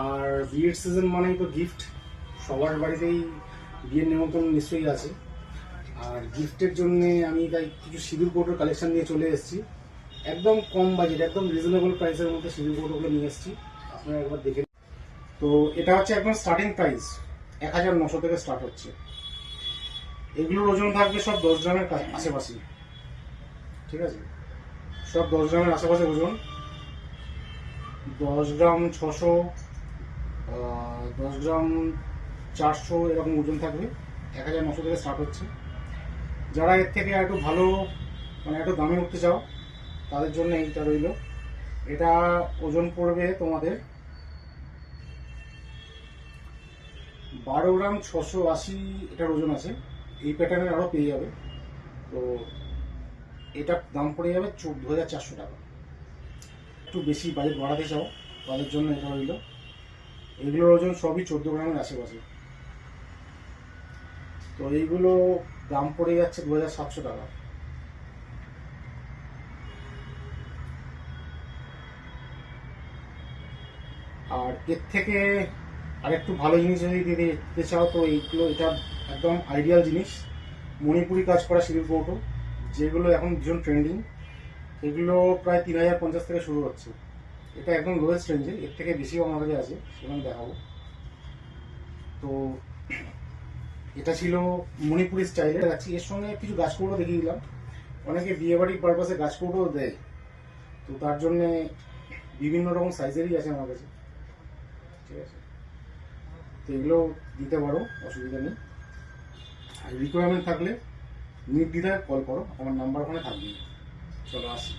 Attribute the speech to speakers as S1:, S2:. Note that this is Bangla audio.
S1: আর বিয়ের সিজন মানেই তো গিফট, সবার বাড়িতেই বিয়ের নিমন্ত্রণ নিশ্চয়ই আছে। আর গিফটের জন্য আমি তাই কিছু সিঁদুর কৌটোর কালেকশন নিয়ে চলে এসেছি। একদম কম বাজেট, একদম রিজনেবল প্রাইসের মধ্যে সিঁদুর কৌটোগুলো নিয়ে এসেছি, আপনারা একবার দেখে। তো এটা হচ্ছে একদম স্টার্টিং প্রাইস, 1900 থেকে স্টার্ট হচ্ছে। এগুলোর ওজন থাকবে সব 10 গ্রামের আশেপাশে, ঠিক আছে? সব 10 গ্রামের আশেপাশে ওজন, 10 গ্রাম 600, 10 গ্রাম 400 এরকম ওজন থাকবে। 1900 থেকে স্টার্ট হচ্ছে। যারা এর থেকে একটু ভালো, মানে একটু দামে উঠতে চাও, তাদের জন্য এইটা রইল। এটা ওজন পড়বে তোমাদের 12 গ্রাম 680, এটার ওজন আছে। এই প্যাটার্নের আরও পেয়ে যাবে। তো এটার দাম পড়ে যাবে 14,400 টাকা। একটু বেশি বাজেট বাড়াতে চাও, তাদের জন্য এটা রইল। এগুলোর ওজন সবই 14 গ্রামের আশেপাশে। তো এইগুলো দাম পড়ে যাচ্ছে 2,700 টাকা। আর এর থেকে আরেকটু ভালো জিনিস যদি দিতে চাও, তো এটা একদম আইডিয়াল জিনিস, মণিপুরি কাজ করা সিঁদুর কৌটো, যেগুলো এখন ভীষণ ট্রেন্ডিং। এগুলো প্রায় 3,050 থেকে শুরু হচ্ছে। এটা একদম লোয়েস্ট রেঞ্জে, এর থেকে বেশিও আমার কাছে আছে, সেখানে দেখাবো। তো এটা ছিল মণিপুরি স্টাইলে যাচ্ছি। এর সঙ্গে কিছু গাছ কৌটো দেখিয়ে দিলাম। অনেকে বিয়েবাড়ির পারপাসে গাছ কৌটো দেয়, তো তার জন্যে বিভিন্ন রকম সাইজেরই আছে আমার কাছে, ঠিক আছে? তো এগুলো দিতে পারো, অসুবিধা নেই। আর রিকোয়ারমেন্ট থাকলে নির্দ্বিধায় কল করো, আমার নাম্বার ওখানে থাকবে। চলো আসি।